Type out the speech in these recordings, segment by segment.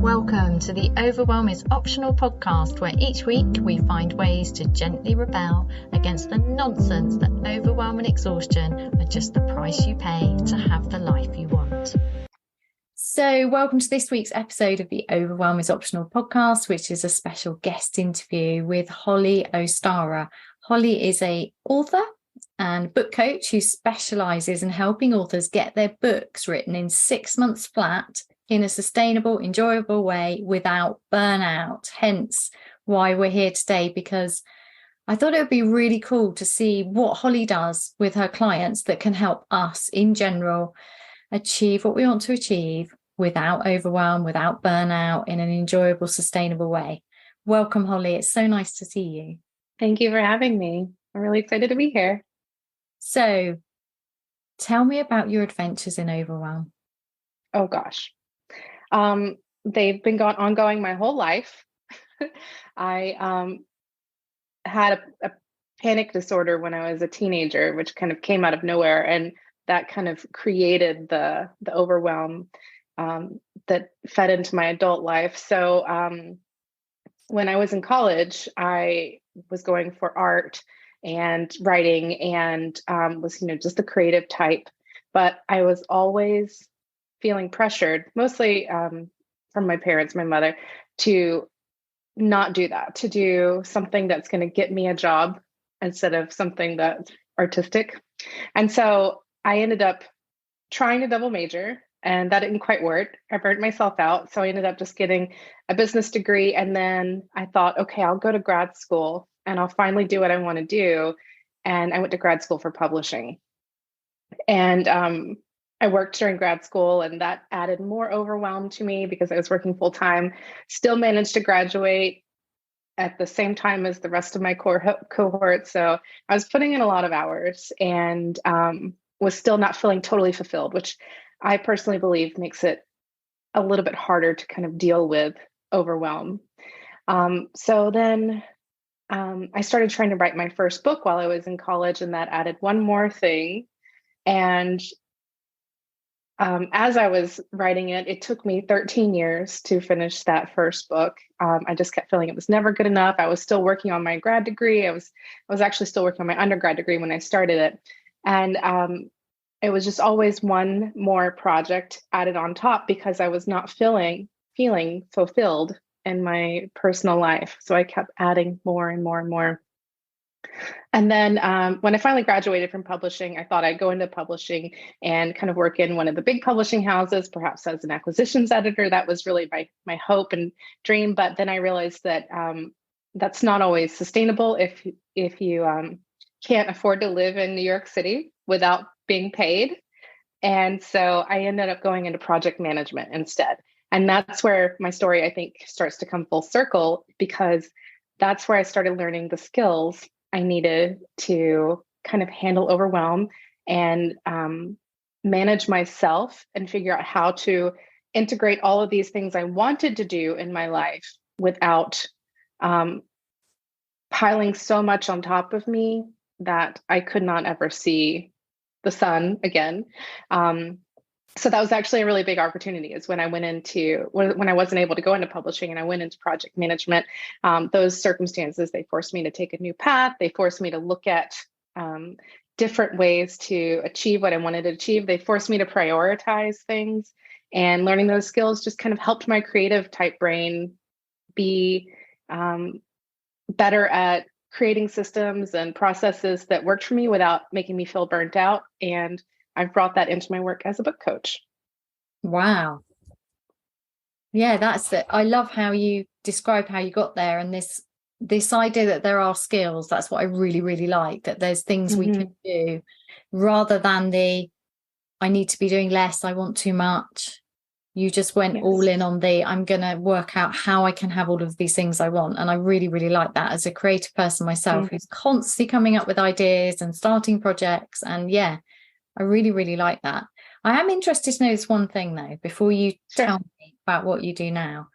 Welcome to the Overwhelm is Optional podcast, where each week we find ways to gently rebel against the nonsense that overwhelm and exhaustion are just the price you pay to have the life you want. So welcome to this week's episode of the Overwhelm is Optional podcast, which is a special guest interview with Holly Ostara. Holly is an author and book coach who specialises in helping authors get their books written in 6 months flat in a sustainable, enjoyable way without burnout. Hence why we're here today, because I thought it would be really cool to see what Holly does with her clients that can help us in general achieve what we want to achieve without overwhelm, without burnout, in an enjoyable, sustainable way. Welcome, Holly. It's so nice to see you. Thank you for having me. I'm really excited to be here. So tell me about your adventures in overwhelm. Oh, gosh. They've been ongoing my whole life. I had a panic disorder when I was a teenager, which kind of came out of nowhere, and that kind of created the overwhelm that fed into my adult life. So when I was in college, I was going for art and writing and was, just a creative type, but I was always feeling pressured, mostly from my parents, my mother, to not do that, to do something that's going to get me a job instead of something that's artistic. And so I ended up trying to double major, and that didn't quite work. I burnt myself out. So I ended up just getting a business degree. And then I thought, okay, I'll go to grad school and I'll finally do what I want to do. And I went to grad school for publishing. And I worked during grad school, and that added more overwhelm to me because I was working full time. Still managed to graduate at the same time as the rest of my cohort. So I was putting in a lot of hours and was still not feeling totally fulfilled, which I personally believe makes it a little bit harder to kind of deal with overwhelm. So then I started trying to write my first book while I was in college, and that added one more thing. And as I was writing it, it took me 13 years to finish that first book. I just kept feeling it was never good enough. I was still working on my grad degree. I was actually still working on my undergrad degree when I started it. And it was just always one more project added on top because I was not feeling fulfilled in my personal life. So I kept adding more and more and more. And then when I finally graduated from publishing, I thought I'd go into publishing and kind of work in one of the big publishing houses, perhaps as an acquisitions editor. That was really my hope and dream. But then I realized that that's not always sustainable if you can't afford to live in New York City without being paid. And so I ended up going into project management instead. And that's where my story, I think, starts to come full circle, because that's where I started learning the skills I needed to kind of handle overwhelm and manage myself and figure out how to integrate all of these things I wanted to do in my life without piling so much on top of me that I could not ever see the sun again. So that was actually a really big opportunity, is when I went into, when I wasn't able to go into publishing and I went into project management. Those circumstances, they forced me to take a new path. They forced me to look at different ways to achieve what I wanted to achieve. They forced me to prioritize things, and learning those skills just kind of helped my creative type brain be better at creating systems and processes that worked for me without making me feel burnt out. And I've brought that into my work as a book coach. Wow. Yeah, that's it. I love how you describe how you got there, and this idea that there are skills. That's what I really, really like, that there's things we can do rather than I need to be doing less, I want too much. You just went all in on I'm going to work out how I can have all of these things I want. And I really, really like that as a creative person myself, who's constantly coming up with ideas and starting projects. And yeah, I really, really like that. I am interested to know this one thing, though, before you tell me about what you do now.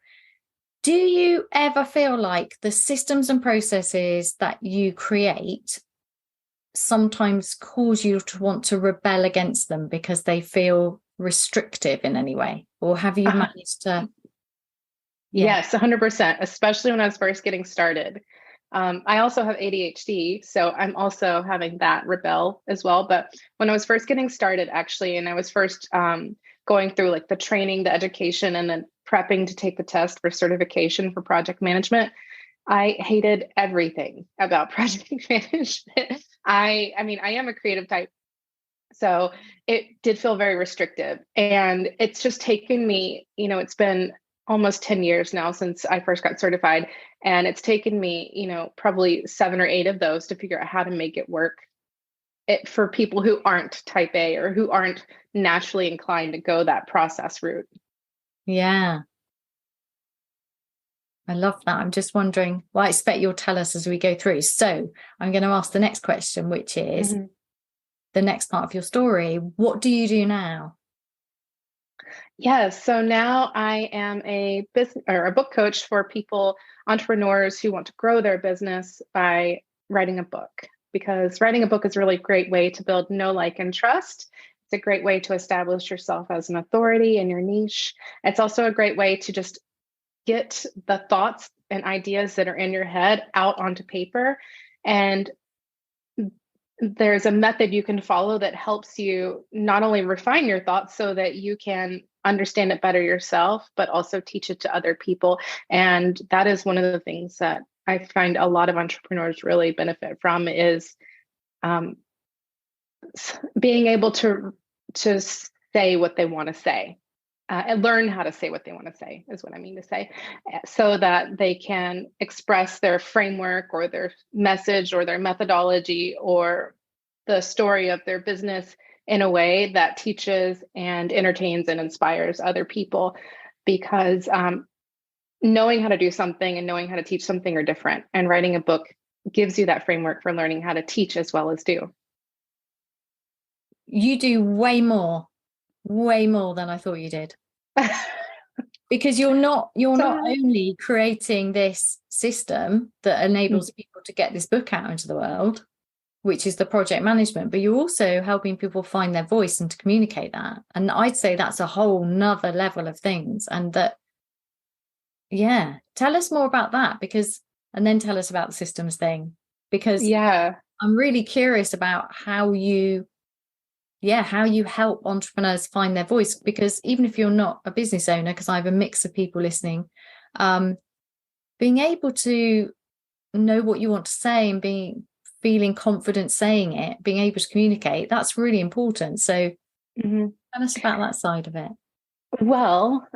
Do you ever feel like the systems and processes that you create sometimes cause you to want to rebel against them because they feel restrictive in any way? Or have you managed to Yeah. Yes, 100%, especially when I was first getting started. I also have ADHD, so I'm also having that rebel as well. But when I was first getting started, actually, and I was first going through like the training, the education, and then prepping to take the test for certification for project management, I hated everything about project management. I mean, I am a creative type, so it did feel very restrictive. And it's just taken me, it's been almost 10 years now since I first got certified. And it's taken me, probably 7 or 8 of those to figure out how to make it work for people who aren't type A or who aren't naturally inclined to go that process route. Yeah. I love that. I'm just wondering, well, I expect you'll tell us as we go through. So I'm going to ask the next question, which is the next part of your story. What do you do now? Yes. So now I am a business or a book coach for people, entrepreneurs who want to grow their business by writing a book, because writing a book is a really great way to build know, like, and trust. It's a great way to establish yourself as an authority in your niche. It's also a great way to just get the thoughts and ideas that are in your head out onto paper. And there's a method you can follow that helps you not only refine your thoughts so that you can understand it better yourself, but also teach it to other people. And that is one of the things that I find a lot of entrepreneurs really benefit from is being able to say what they want to say. And learn how to say what they want to say is what I mean to say, so that they can express their framework or their message or their methodology or the story of their business in a way that teaches and entertains and inspires other people. Because knowing how to do something and knowing how to teach something are different. And writing a book gives you that framework for learning how to teach as well as do. You do way more than I thought you did. Because you're not only creating this system that enables people to get this book out into the world, which is the project management, but you're also helping people find their voice and to communicate that. And I'd say that's a whole nother level of things. And that, yeah, tell us more about that, and then tell us about the systems thing, because I'm really curious about how you help entrepreneurs find their voice. Because even if you're not a business owner, because I have a mix of people listening, being able to know what you want to say and feeling confident saying it, being able to communicate, that's really important. So tell us about that side of it. Well,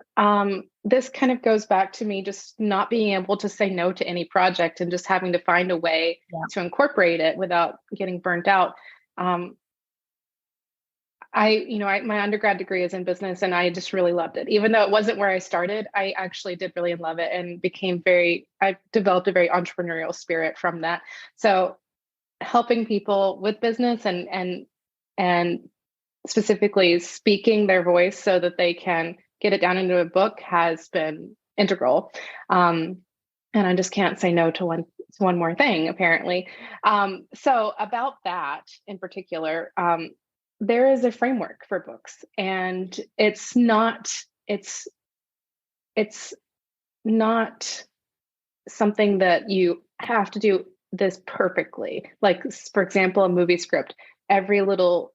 this kind of goes back to me just not being able to say no to any project and just having to find a way to incorporate it without getting burnt out. My undergrad degree is in business and I just really loved it. Even though it wasn't where I started, I actually did really love it and I developed a very entrepreneurial spirit from that. So helping people with business and specifically speaking their voice so that they can get it down into a book has been integral. And I just can't say no to one more thing, apparently. So about that in particular, there is a framework for books, and it's not something that you have to do this perfectly. Like, for example, a movie script, every little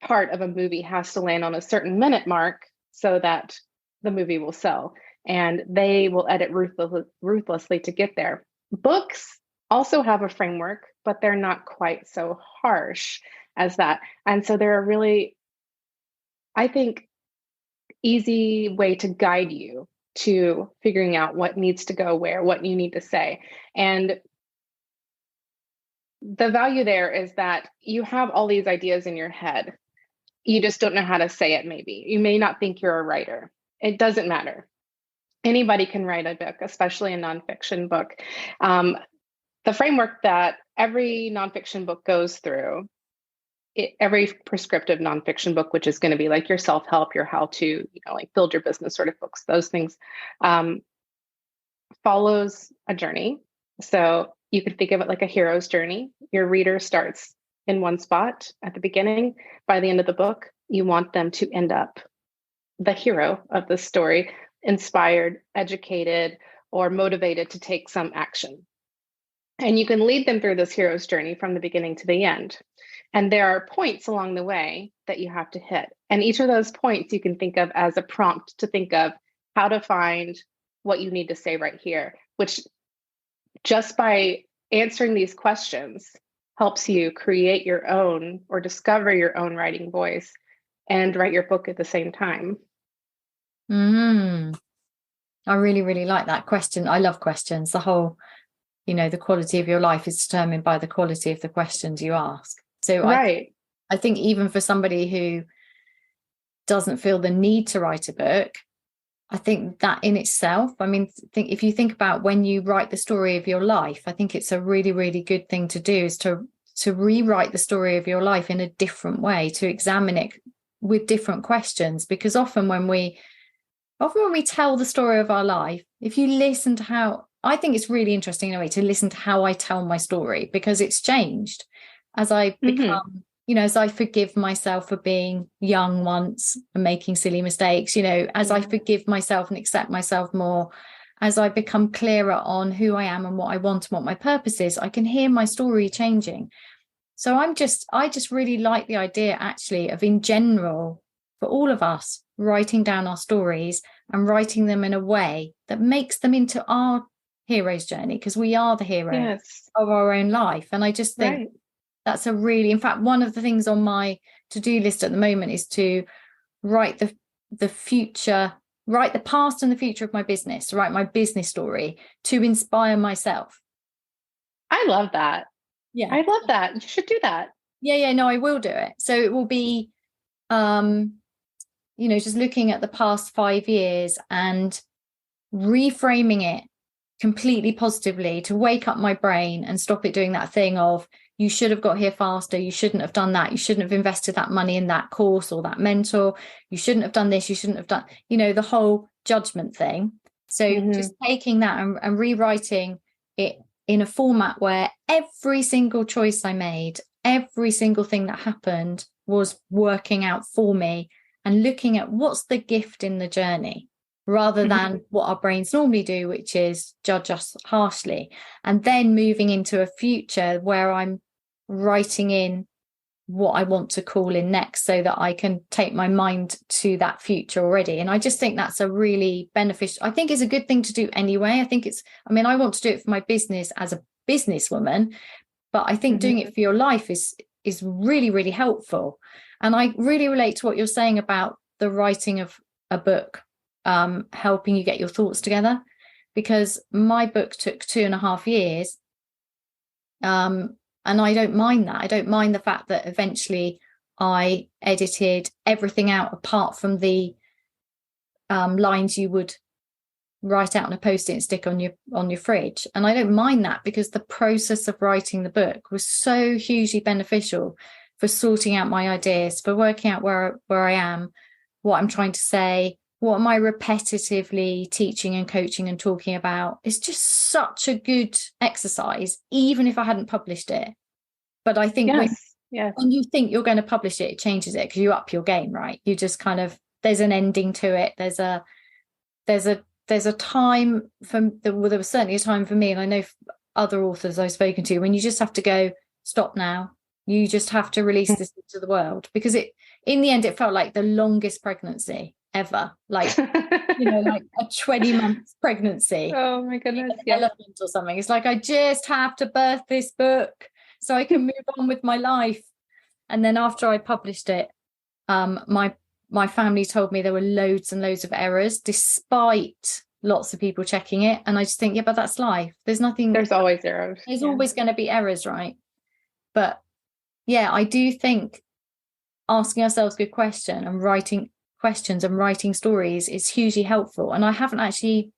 part of a movie has to land on a certain minute mark so that the movie will sell, and they will edit ruthlessly to get there. Books also have a framework, but they're not quite so harsh as that. And so they're a really, I think, easy way to guide you to figuring out what needs to go where, what you need to say. And the value there is that you have all these ideas in your head. You just don't know how to say it, maybe. You may not think you're a writer. It doesn't matter. Anybody can write a book, especially a nonfiction book. The framework that every nonfiction book goes through, every prescriptive nonfiction book, which is going to be like your self-help, your how-to, like build your business sort of books, those things, follows a journey. So you could think of it like a hero's journey. Your reader starts in one spot at the beginning. By the end of the book, you want them to end up the hero of the story inspired, educated, or motivated to take some action. And you can lead them through this hero's journey from the beginning to the end. And there are points along the way that you have to hit. And each of those points you can think of as a prompt to think of how to find what you need to say right here, which just by answering these questions helps you create your own or discover your own writing voice and write your book at the same time. I really, really like that question. I love questions. The whole, the quality of your life is determined by the quality of the questions you ask. So right. I think even for somebody who doesn't feel the need to write a book, I think that in itself, if you think about when you write the story of your life, I think it's a really, really good thing to do is to rewrite the story of your life in a different way, to examine it with different questions. Because often when we tell the story of our life, if you listen to how, I think it's really interesting in a way to listen to how I tell my story, because it's changed as I become, as I forgive myself for being young once and making silly mistakes, as I forgive myself and accept myself more, as I become clearer on who I am and what I want and what my purpose is, I can hear my story changing. So I just really like the idea actually of, in general, for all of us, writing down our stories and writing them in a way that makes them into our hero's journey, because we are the hero of our own life. And I just think that's in fact, one of the things on my to-do list at the moment is to write the future, write the past and the future of my business, write my business story to inspire myself. I love that. Yeah, I love that. You should do that. No, I will do it. So it will be just looking at the past 5 years and reframing it completely positively to wake up my brain and stop it doing that thing of, you should have got here faster, you shouldn't have done that, you shouldn't have invested that money in that course or that mentor, you shouldn't have done this, you shouldn't have done, the whole judgment thing. So just taking that and rewriting it in a format where every single choice I made, every single thing that happened was working out for me, and looking at what's the gift in the journey, rather than what our brains normally do, which is judge us harshly. And then moving into a future where I'm writing in what I want to call in next, so that I can take my mind to that future already. And I just think that's a really beneficial, I think it's a good thing to do anyway. I think I want to do it for my business as a businesswoman, but I think doing it for your life is really, really helpful. And I really relate to what you're saying about the writing of a book, helping you get your thoughts together, because my book took 2.5 years. And I don't mind that. I don't mind the fact that eventually I edited everything out apart from the lines you would write out on a post-it and stick on your fridge. And I don't mind that, because the process of writing the book was so hugely beneficial for sorting out my ideas, for working out where I am, what I'm trying to say, what am I repetitively teaching and coaching and talking about. It's just such a good exercise, even if I hadn't published it. But I think when you think you're going to publish it, it changes it, because you up your game, right? You just kind of, there's an ending to it. There's a time there was certainly a time for me, and I know other authors I've spoken to, when you just have to go, stop now. You just have to release this into the world, because in the end, it felt like the longest pregnancy ever, like like a 20-month pregnancy. Oh my goodness, elephant or something. It's like, I just have to birth this book so I can move on with my life. And then after I published it, my family told me there were loads and loads of errors, despite lots of people checking it. And I just think, but that's life. There's always errors. There's always going to be errors, right? But I do think asking ourselves good questions and writing stories is hugely helpful. And I haven't actually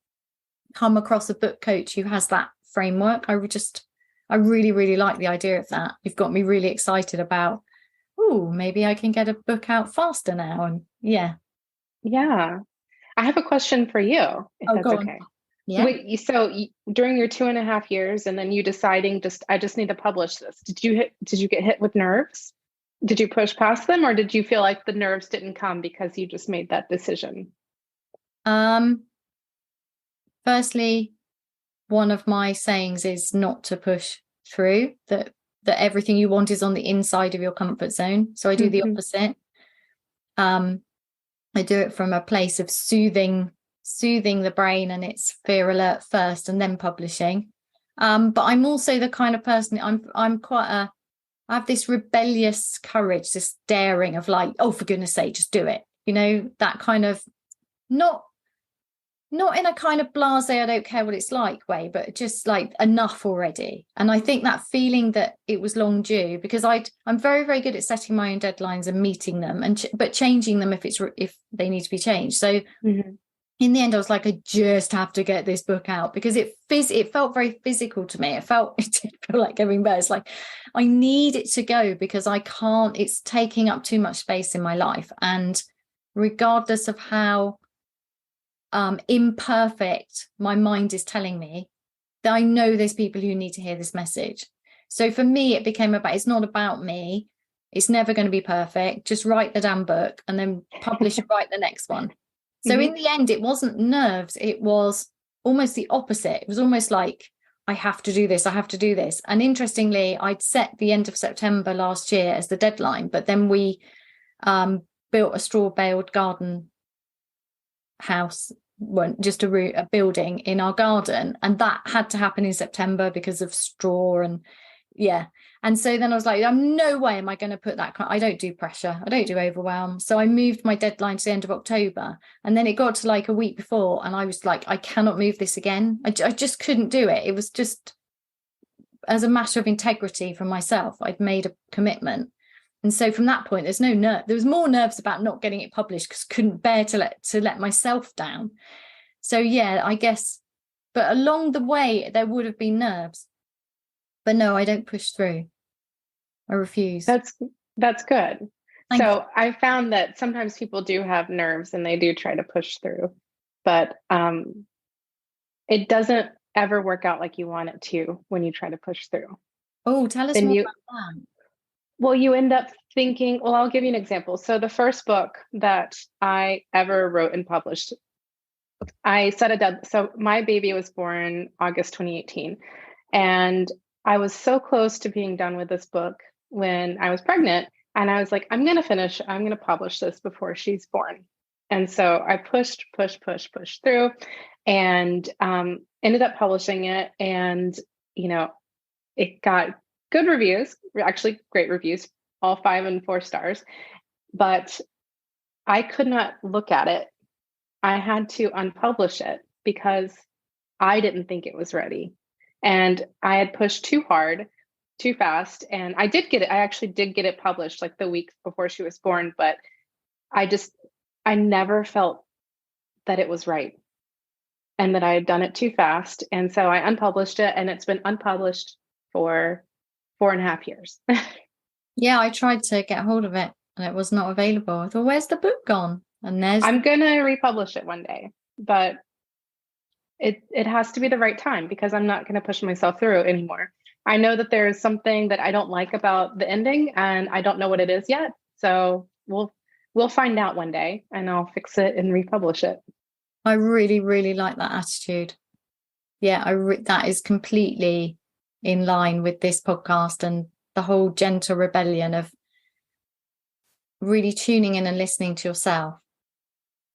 come across a book coach who has that framework. I really, really like the idea of that. You've got me really excited about, maybe I can get a book out faster now. And yeah. I have a question for you, if that's okay. Yeah. So during your 2.5 years, and then you deciding I just need to publish this, did you get hit with nerves? Did you push past them, or did you feel like the nerves didn't come because you just made that decision? firstly, one of my sayings is not to push through, that everything you want is on the inside of your comfort zone. So I do the opposite. I do it from a place of soothing the brain, and it's fear alert first and then publishing. But I'm also the kind of person, I have this rebellious courage, this daring of like, oh, for goodness sake, just do it. That kind of, not in a kind of blasé, I don't care what it's like way, but just like enough already. And I think that feeling that it was long due, because I'm very, very good at setting my own deadlines and meeting them, but changing them if they need to be changed. So in the end, I was like, I just have to get this book out, because it felt very physical to me. It did feel like giving birth. It's like, I need it to go, because I can't, it's taking up too much space in my life. And regardless of how imperfect my mind is telling me, that I know there's people who need to hear this message. So for me, it became it's not about me. It's never going to be perfect. Just write the damn book and then publish and write the next one. So in the end, it wasn't nerves. It was almost the opposite. It was almost like, I have to do this. I have to do this. And interestingly, I'd set the end of September last year as the deadline, but then we built a straw baled garden house, just a building in our garden, and that had to happen in September because of straw. And so then I was like, I'm no way am I going to put that. I don't do pressure. I don't do overwhelm. So I moved my deadline to the end of October, and then it got to like a week before, and I was like, I cannot move this again. I just couldn't do it. It was just, as a matter of integrity for myself, I'd made a commitment. And so from that point, there's no nerve. There was more nerves about not getting it published, because I couldn't bear to let myself down. So yeah, I guess, but along the way there would have been nerves. But no, I don't push through. I refuse. That's good. Thank you. I found that sometimes people do have nerves and they do try to push through, but it doesn't ever work out like you want it to when you try to push through. Oh, tell us more about that. Well, you end up thinking, well, I'll give you an example. So the first book that I ever wrote and published, I set a deadline. So my baby was born August 2018. And I was so close to being done with this book when I was pregnant. And I was like, I'm going to publish this before she's born. And so I pushed through, and ended up publishing it. And, it got good reviews, actually great reviews, all 5 and 4 stars. But I could not look at it. I had to unpublish it because I didn't think it was ready. And I had pushed too hard, too fast. And I did get it. I actually did get it published like the week before she was born. But I never felt that it was right and that I had done it too fast. And so I unpublished it, and it's been unpublished for 4.5 years. Yeah, I tried to get hold of it and it was not available. I thought, where's the book gone? And I'm gonna republish it one day, but it has to be the right time, because I'm not gonna push myself through anymore. I know that there is something that I don't like about the ending, and I don't know what it is yet. So we'll find out one day, and I'll fix it and republish it. I really, really like that attitude. Yeah, that is completely in line with this podcast and the whole gentle rebellion of really tuning in and listening to yourself,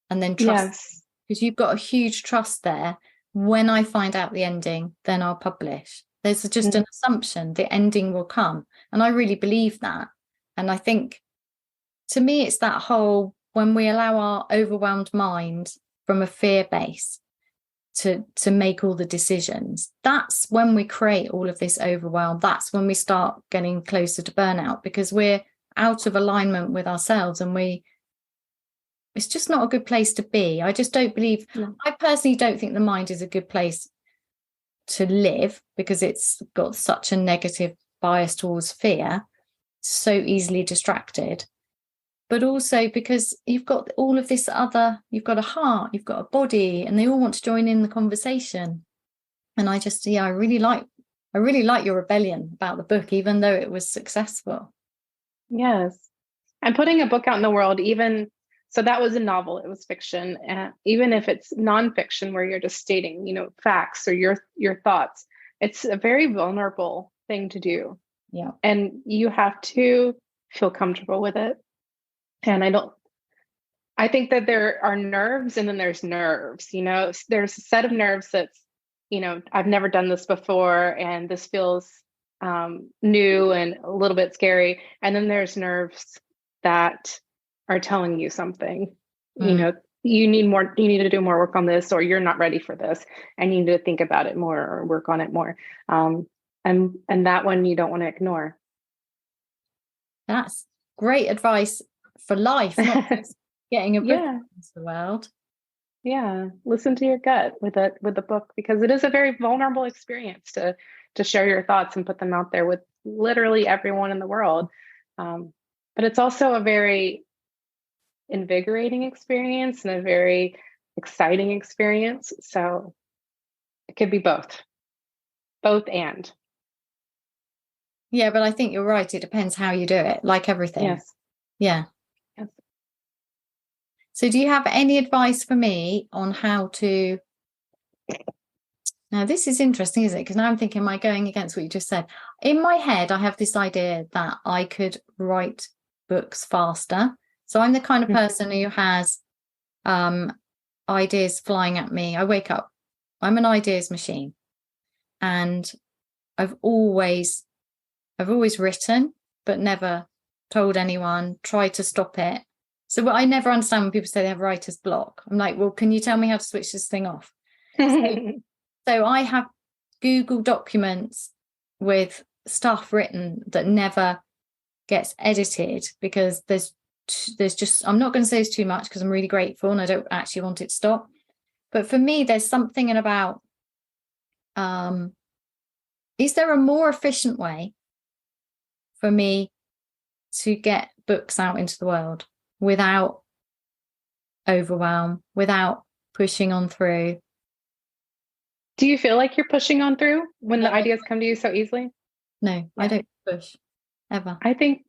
and then trust, because you've got a huge trust there. When I find out the ending, then I'll publish. There's just an assumption the ending will come, and I really believe that. And I think, to me, it's that whole, when we allow our overwhelmed mind from a fear base to make all the decisions, that's when we create all of this overwhelm. That's when we start getting closer to burnout, because we're out of alignment with ourselves, and it's just not a good place to be. I just don't believe, I personally don't think the mind is a good place to live, because it's got such a negative bias towards fear, so easily distracted. But also because you've got all of this other, you've got a heart, you've got a body, and they all want to join in the conversation. And I just, I really like your rebellion about the book, even though it was successful. Yes. And putting a book out in the world, even So that was a novel. It was fiction. And even if it's nonfiction where you're just stating, facts or your thoughts, it's a very vulnerable thing to do. Yeah. And you have to feel comfortable with it. And I think that there are nerves and then there's nerves, there's a set of nerves that's, I've never done this before and this feels new and a little bit scary. And then there's nerves that are telling you something, you need to do more work on this, or you're not ready for this and you need to think about it more or work on it more. And that one you don't want to ignore. That's great advice for life, not just getting a book into the world. Yeah, listen to your gut with the book, because it is a very vulnerable experience to share your thoughts and put them out there with literally everyone in the world. But it's also a very invigorating experience and a very exciting experience. So it could be both and. Yeah, but I think you're right. It depends how you do it, like everything. Yes. Yeah. Yes. So do you have any advice for me on how to... Now, this is interesting, isn't it? Because now I'm thinking, am I going against what you just said? In my head, I have this idea that I could write books faster. So I'm the kind of person who has ideas flying at me. I wake up, I'm an ideas machine. And I've always written, but never told anyone, tried to stop it. So I never understand when people say they have writer's block. I'm like, well, can you tell me how to switch this thing off? So I have Google documents with stuff written that never gets edited because there's just, I'm not going to say it's too much because I'm really grateful and I don't actually want it to stop. But for me, there's something in about, is there a more efficient way for me to get books out into the world without overwhelm, without pushing on through? Do you feel like you're pushing on through when the ideas come to you so easily? No, Yeah. I don't push ever. I think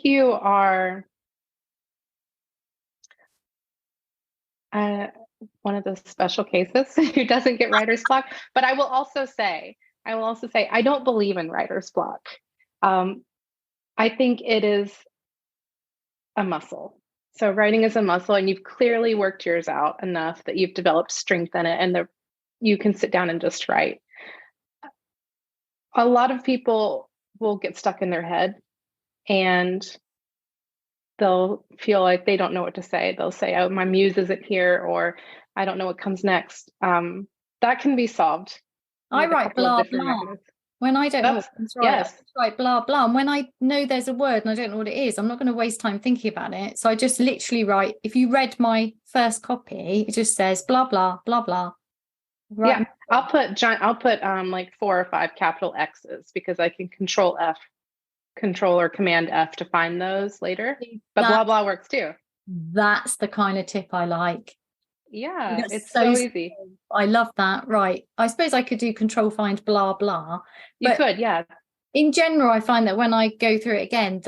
you are one of those special cases who doesn't get writer's block. But I will also say, I don't believe in writer's block. I think it is a muscle. So writing is a muscle, and you've clearly worked yours out enough that you've developed strength in it, and you can sit down and just write. A lot of people will get stuck in their head and they'll feel like they don't know what to say. They'll say, oh, my muse isn't here, or I don't know what comes next. That can be solved. I write blah, blah. When I don't know what comes right, I just write blah, blah. And when I know there's a word and I don't know what it is, I'm not going to waste time thinking about it. So I just literally write. If you read my first copy, it just says blah, blah, blah, blah. Right. Yeah, I'll put like 4 or 5 capital X's because I can control or command F to find those later. But blah, blah works too. That's the kind of tip I like. Yeah, it's so easy. I love that. Right. I suppose I could do control find blah, blah. You could, yeah. In general, I find that when I go through it again,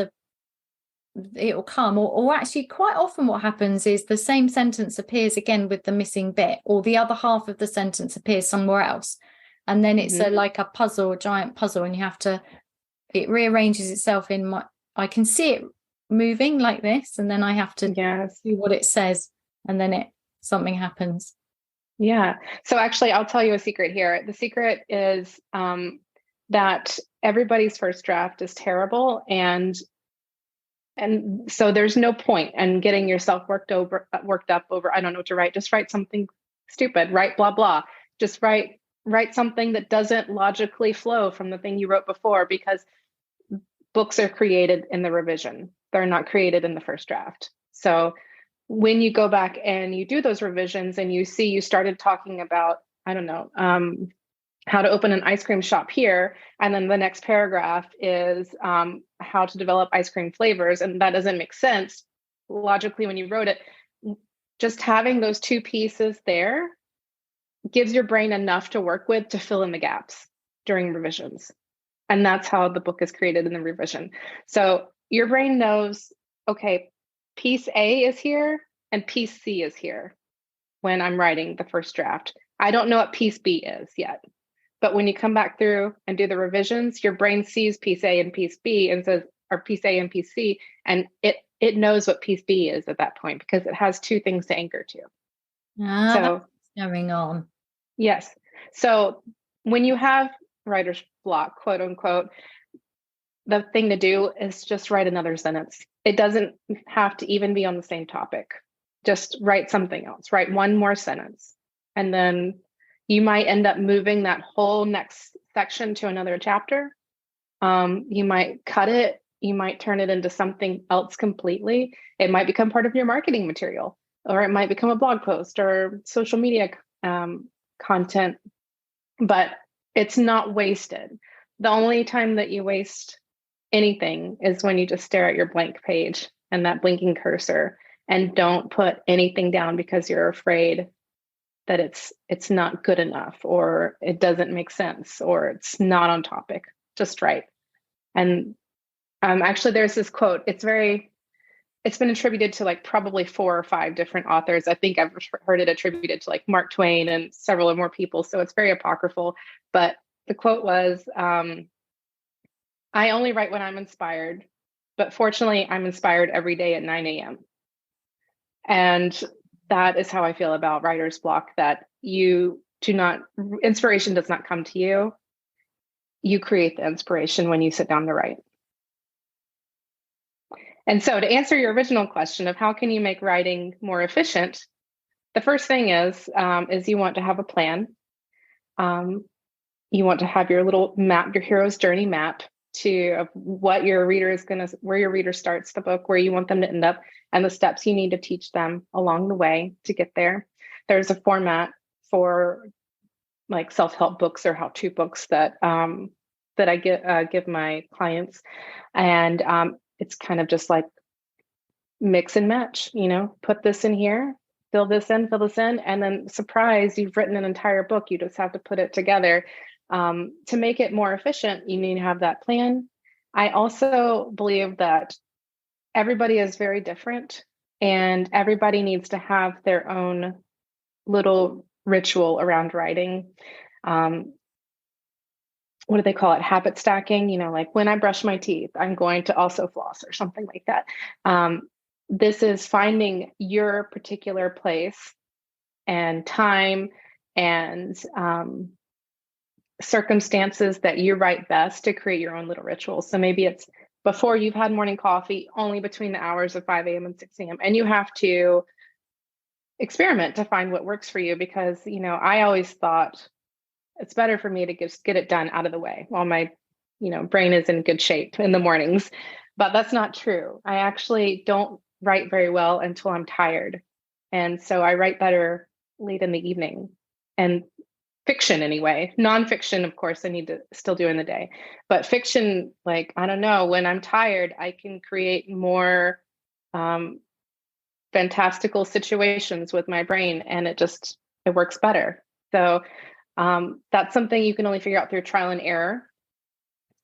it'll come, or actually quite often what happens is the same sentence appears again with the missing bit, or the other half of the sentence appears somewhere else. And then it's like a puzzle, a giant puzzle, and it rearranges itself I can see it moving like this, and then I have to see what it says, and then something happens. Yeah. So actually, I'll tell you a secret here. The secret is that everybody's first draft is terrible, and so there's no point in getting yourself worked up over, I don't know what to write. Just write something stupid. Write blah blah. Just write something that doesn't logically flow from the thing you wrote before, because books are created in the revision. They're not created in the first draft. So when you go back and you do those revisions and you see you started talking about, I don't know, how to open an ice cream shop here, and then the next paragraph is how to develop ice cream flavors, and that doesn't make sense logically when you wrote it. Just having those 2 pieces there gives your brain enough to work with to fill in the gaps during revisions. And that's how the book is created in the revision. So your brain knows, okay, piece A is here and piece C is here when I'm writing the first draft. I don't know what piece B is yet. But when you come back through and do the revisions, your brain sees piece A and piece B and says, or piece A and piece C, and it knows what piece B is at that point because it has two things to anchor to. That's going on. Yes. So when you have writer's block, quote unquote, the thing to do is just write another sentence. It doesn't have to even be on the same topic. Just write something else. Write one more sentence. And then you might end up moving that whole next section to another chapter. You might cut it. You might turn it into something else completely. It might become part of your marketing material, or it might become a blog post or social media content, but it's not wasted. The only time that you waste anything is when you just stare at your blank page and that blinking cursor and don't put anything down because you're afraid that it's not good enough, or it doesn't make sense, or it's not on topic. Just write. And actually there's this quote. It's been attributed to like probably 4 or 5 different authors. I think I've heard it attributed to like Mark Twain and several more people. So it's very apocryphal. But the quote was, I only write when I'm inspired, but fortunately I'm inspired every day at 9 a.m. And that is how I feel about writer's block, that inspiration does not come to you. You create the inspiration when you sit down to write. And so to answer your original question of how can you make writing more efficient, the first thing is you want to have a plan. You want to have your little map, your hero's journey map to what your reader is where your reader starts the book, where you want them to end up, and the steps you need to teach them along the way to get there. There's a format for like self-help books or how-to books that I give my clients, and it's kind of just like mix and match. Put this in here, fill this in, and then surprise, you've written an entire book. You just have to put it together. To make it more efficient, you need to have that plan. I also believe that everybody is very different, and everybody needs to have their own little ritual around writing. What do they call it? Habit stacking. Like when I brush my teeth, I'm going to also floss or something like that. This is finding your particular place and time and circumstances that you write best to create your own little rituals. So maybe it's before you've had morning coffee, only between the hours of 5 a.m. and 6 a.m. And you have to experiment to find what works for you, because, I always thought it's better for me to just get it done out of the way while my, brain is in good shape in the mornings. But that's not true. I actually don't write very well until I'm tired. And so I write better late in the evening. And fiction anyway. Nonfiction, of course, I need to still do in the day. But fiction, like, I don't know, when I'm tired, I can create more fantastical situations with my brain, and it works better. So that's something you can only figure out through trial and error.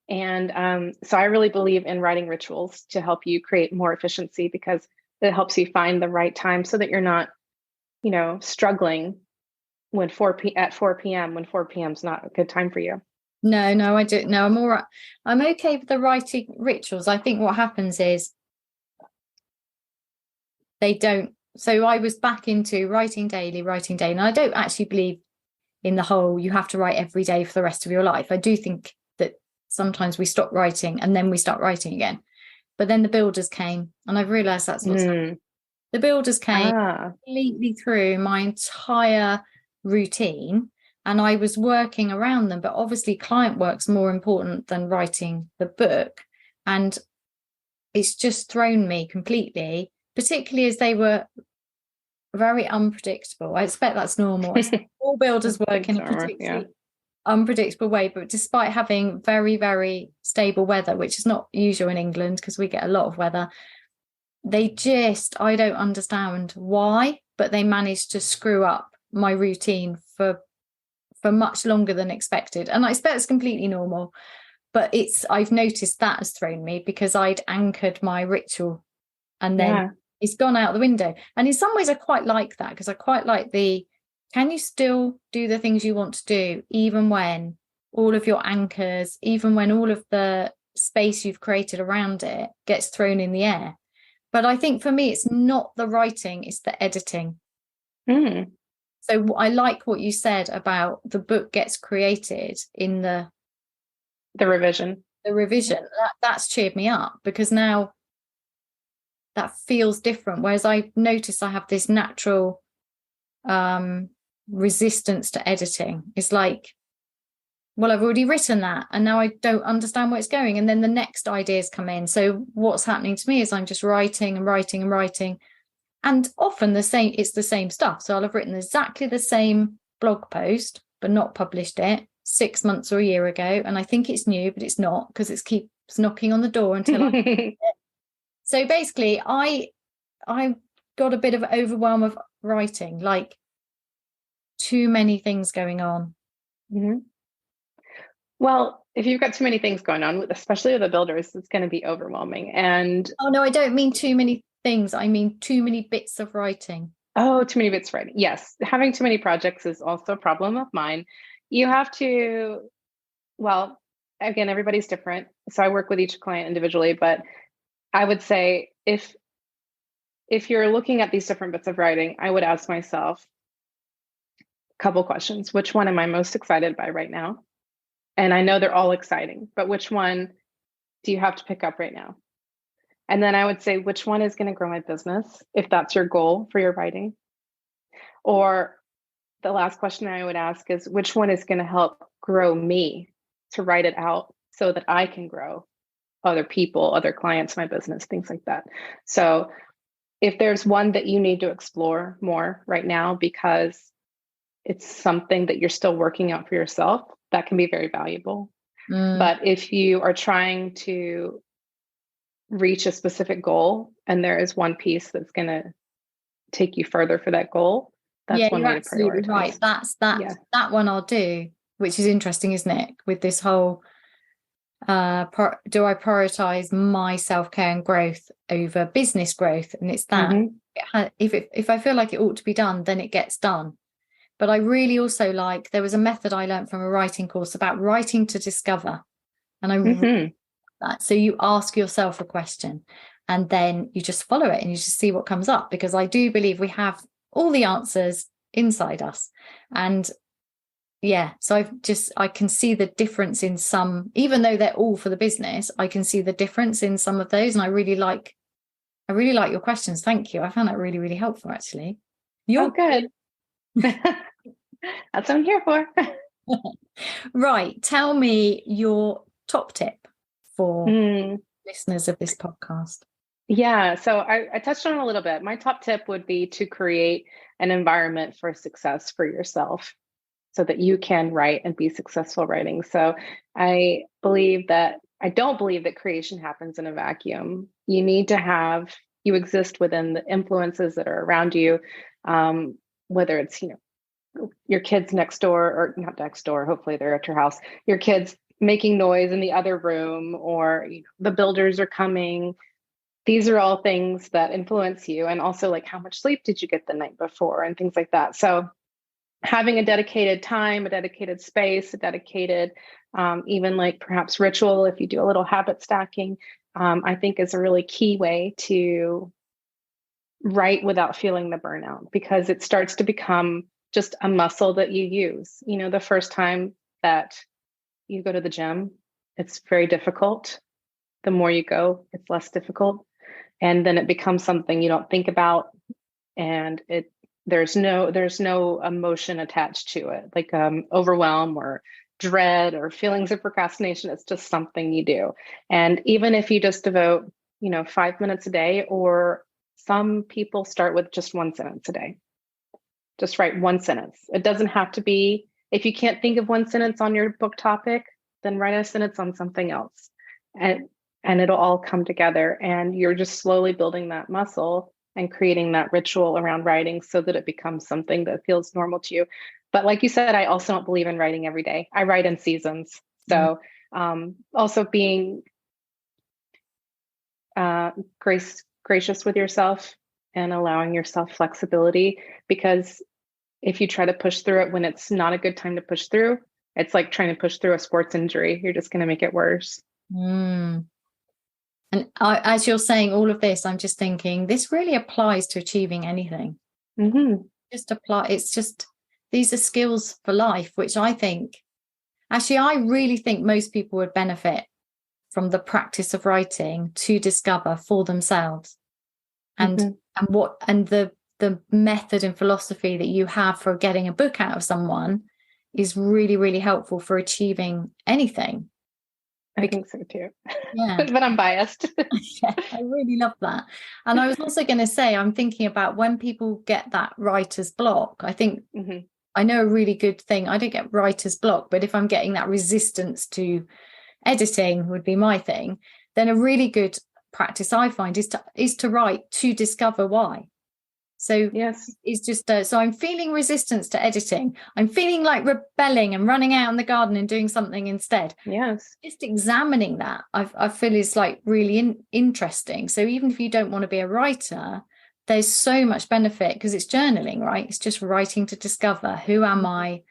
And so I really believe in writing rituals to help you create more efficiency, because it helps you find the right time so that you're not, struggling at 4 p.m. when 4 p.m. is not a good time for you. No, I don't. No, I'm all right. I'm okay with the writing rituals. I think what happens is they don't. So I was back into writing daily. And I don't actually believe in the whole, you have to write every day for the rest of your life. I do think that sometimes we stop writing and then we start writing again. But then the builders came, and I've realized that's what's happening. The builders came completely through my entire routine, and I was working around them. But obviously client work's more important than writing the book, and it's just thrown me completely, particularly as they were very unpredictable. I expect that's normal. All builders work in a particularly unpredictable way, but despite having very, very stable weather, which is not usual in England because we get a lot of weather, I don't understand why, but they managed to screw up my routine for much longer than expected. And I expect it's completely normal, but I've noticed that has thrown me, because I'd anchored my ritual and then It's gone out the window. And in some ways I quite like that, because I quite like can you still do the things you want to do, even when all of your anchors, even when all of the space you've created around it gets thrown in the air? But I think for me, it's not the writing, it's the editing. So I like what you said about the book gets created in the revision. That's cheered me up, because now that feels different. Whereas I notice I have this natural resistance to editing. It's like, well, I've already written that and now I don't understand where it's going. And then the next ideas come in. So what's happening to me is I'm just writing and writing and writing. And often it's the same stuff. So I'll have written exactly the same blog post, but not published it 6 months or a year ago. And I think it's new, but it's not, because it keeps knocking on the door until I So basically, I got a bit of overwhelm of writing, like too many things going on. Well, if you've got too many things going on, especially with the builders, it's going to be overwhelming. And oh no, I don't mean too many things. I mean too many bits of writing. Oh, too many bits of writing. Yes, having too many projects is also a problem of mine. You have to, well, again, everybody's different. So I work with each client individually, but I would say if you're looking at these different bits of writing, I would ask myself a couple questions. Which one am I most excited by right now? And I know they're all exciting, but which one do you have to pick up right now? And then I would say, which one is going to grow my business, if that's your goal for your writing? Or the last question I would ask is, which one is going to help grow me to write it out so that I can grow other people, other clients, my business, things like that. So if there's one that you need to explore more right now because it's something that you're still working out for yourself, that can be very valuable. But if you are trying to reach a specific goal and there is one piece that's going to take you further for that goal, that's one way to prioritize. Right. That one I'll do, which is interesting, isn't it? With this whole do I prioritize my self-care and growth over business growth? And it's that if I feel like it ought to be done, then it gets done. But I really also there was a method I learned from a writing course about writing to discover, and I really that. So you ask yourself a question and then you just follow it and you just see what comes up, because I do believe we have all the answers inside us. And yeah, so I can see the difference in some, even though they're all for the business, I can see the difference in some of those. And I really like your questions. Thank you. I found that really, really helpful, actually. You're good. That's what I'm here for. Right. Tell me your top tip for listeners of this podcast. Yeah, so I touched on it a little bit. My top tip would be to create an environment for success for yourself so that you can write and be successful writing. So I don't believe that creation happens in a vacuum. You need to you exist within the influences that are around you, whether it's, your kids next door, or not next door, hopefully they're at your house, your kids making noise in the other room, or the builders are coming. These are all things that influence you. And also, like, how much sleep did you get the night before and things like that. So having a dedicated time, a dedicated space, a dedicated, even like perhaps ritual, if you do a little habit stacking, I think is a really key way to write without feeling the burnout, because it starts to become just a muscle that you use. The first time that you go to the gym, it's very difficult. The more you go, it's less difficult. And then it becomes something you don't think about. And there's no emotion attached to it, like overwhelm or dread or feelings of procrastination. It's just something you do. And even if you just devote, 5 minutes a day, or some people start with just one sentence a day. Just write one sentence. It doesn't have to be, if you can't think of one sentence on your book topic, then write a sentence on something else. And it'll all come together. And you're just slowly building that muscle and creating that ritual around writing so that it becomes something that feels normal to you. But like you said, I also don't believe in writing every day. I write in seasons. So also being gracious with yourself and allowing yourself flexibility, because if you try to push through it when it's not a good time to push through, it's like trying to push through a sports injury. You're just going to make it worse. Mm. And as you're saying all of this, I'm just thinking this really applies to achieving anything. Mm-hmm. Just apply. It's just, these are skills for life, which I think, actually, I really think most people would benefit from the practice of writing to discover for themselves. And the method and philosophy that you have for getting a book out of someone is really, really helpful for achieving anything. I think so too. Yeah. But I'm biased. Yeah, I really love that. And I was also going to say, I'm thinking about when people get that writer's block. I think I know a really good thing. I don't get writer's block, but if I'm getting that resistance to editing would be my thing, then a really good practice I find is to write to discover why. So yes, it's just so I'm feeling resistance to editing. I'm feeling like rebelling and running out in the garden and doing something instead. Yes, just examining that I feel is like really interesting. So even if you don't want to be a writer, there's so much benefit because it's journaling, right? It's just writing to discover, who am I?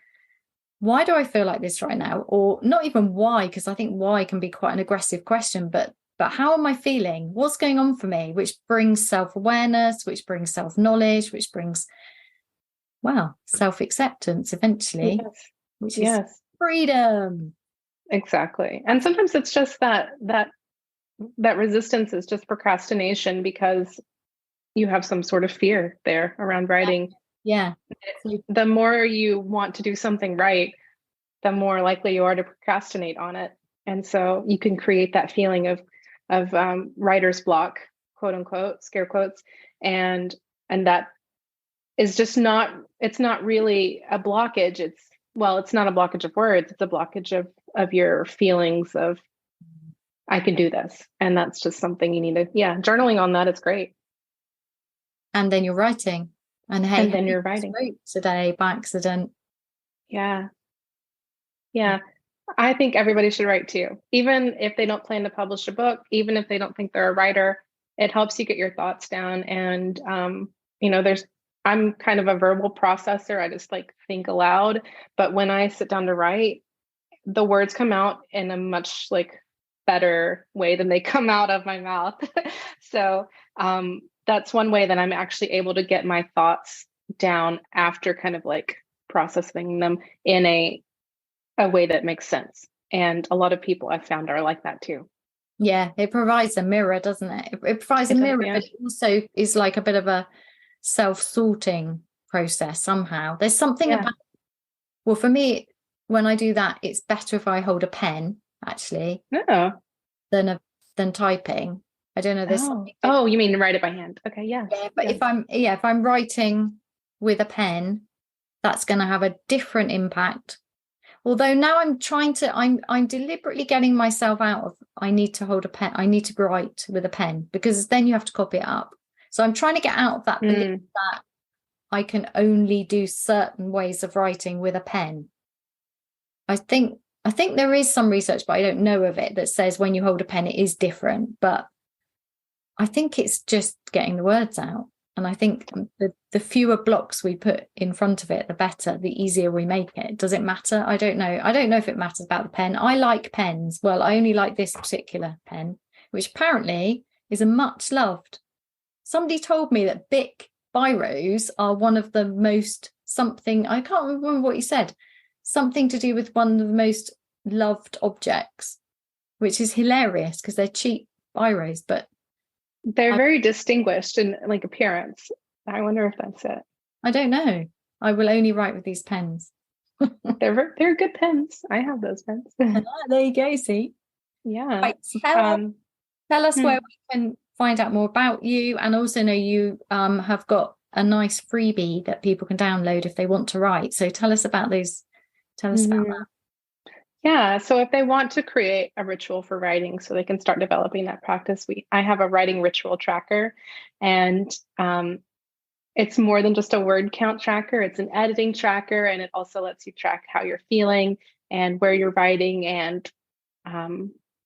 Why do I feel like this right now? Or not even why, because I think why can be quite an aggressive question, but how am I feeling? What's going on for me? Which brings self-awareness, which brings self-knowledge, which brings, self-acceptance eventually, which is freedom. Exactly. And sometimes it's just that resistance is just procrastination because you have some sort of fear there around writing. Yeah. The more you want to do something right, the more likely you are to procrastinate on it. And so you can create that feeling of writer's block, quote unquote, scare quotes. And that is just it's not really a blockage. It's not a blockage of words. It's a blockage of your feelings of, I can do this. And that's just something you need to, journaling on that is great. And then you're writing. And then you're writing today by accident. Yeah. I think everybody should write too. Even if they don't plan to publish a book, even if they don't think they're a writer, it helps you get your thoughts down. And, I'm kind of a verbal processor. I just like think aloud. But when I sit down to write, the words come out in a much like better way than they come out of my mouth. So that's one way that I'm actually able to get my thoughts down after kind of like processing them in a way that makes sense. And a lot of people I've found are like that too. Yeah, it provides a mirror, doesn't it? It provides a mirror, but it also is like a bit of a self-sorting process somehow. There's something about, well, for me, when I do that, it's better if I hold a pen actually than typing. I don't know. There's something. Oh, you mean write it by hand? Okay, yeah. But if I'm writing with a pen, that's going to have a different impact. Although now I'm deliberately getting myself out of, I need to hold a pen, I need to write with a pen, because then you have to copy it up. So I'm trying to get out of that belief that I can only do certain ways of writing with a pen. I think there is some research, but I don't know of it, that says when you hold a pen, it is different. But I think it's just getting the words out. And I think the fewer blocks we put in front of it, the better, the easier we make it. Does it matter? I don't know. I don't know if it matters about the pen. I like pens. Well, I only like this particular pen, which apparently is a much loved. Somebody told me that Bic biros are one of the most something, I can't remember what he said, something to do with one of the most loved objects, which is hilarious because they're cheap biros, but they're very distinguished in like appearance. I wonder if that's it. I don't know. I will only write with these pens. They're good pens. I have those pens. There you go. See. Yeah. Right, tell us where we can find out more about you, and also know you have got a nice freebie that people can download if they want to write. So tell us about those. Tell us about that. Yeah. So if they want to create a ritual for writing so they can start developing that practice, I have a writing ritual tracker, and it's more than just a word count tracker. It's an editing tracker, and it also lets you track how you're feeling and where you're writing and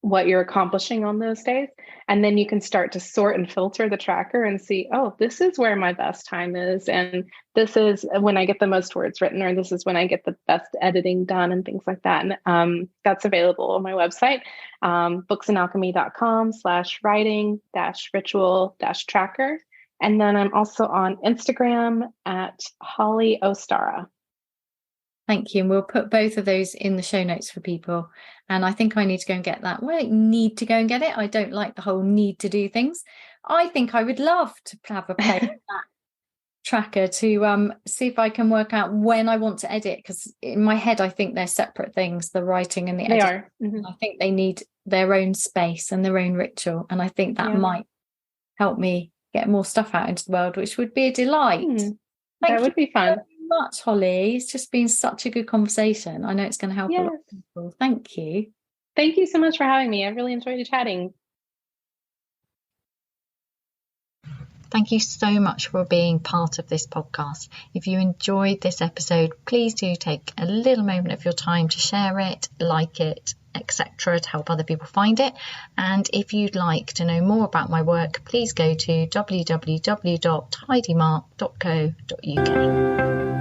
what you're accomplishing on those days. And then you can start to sort and filter the tracker and see, oh, this is where my best time is. And this is when I get the most words written, or this is when I get the best editing done and things like that. And that's available on my website, booksanalchemy.com/writing-ritual-tracker. And then I'm also on Instagram at Holly Ostara. Thank you. And we'll put both of those in the show notes for people. And I think I need to go and get that. Well, I need to go and get it. I don't like the whole need to do things. I think I would love to have a play with that tracker to see if I can work out when I want to edit, because in my head I think they're separate things, the writing and the editing. They are. Mm-hmm. I think they need their own space and their own ritual, and I think that might help me get more stuff out into the world, which would be a delight. That would be fun. Much, Holly. It's just been such a good conversation. I know it's going to help a lot of people. Thank you. Thank you so much for having me. I really enjoyed chatting. Thank you so much for being part of this podcast. If you enjoyed this episode, please do take a little moment of your time to share it, like it, etc., to help other people find it. And if you'd like to know more about my work, please go to www.tidymark.co.uk.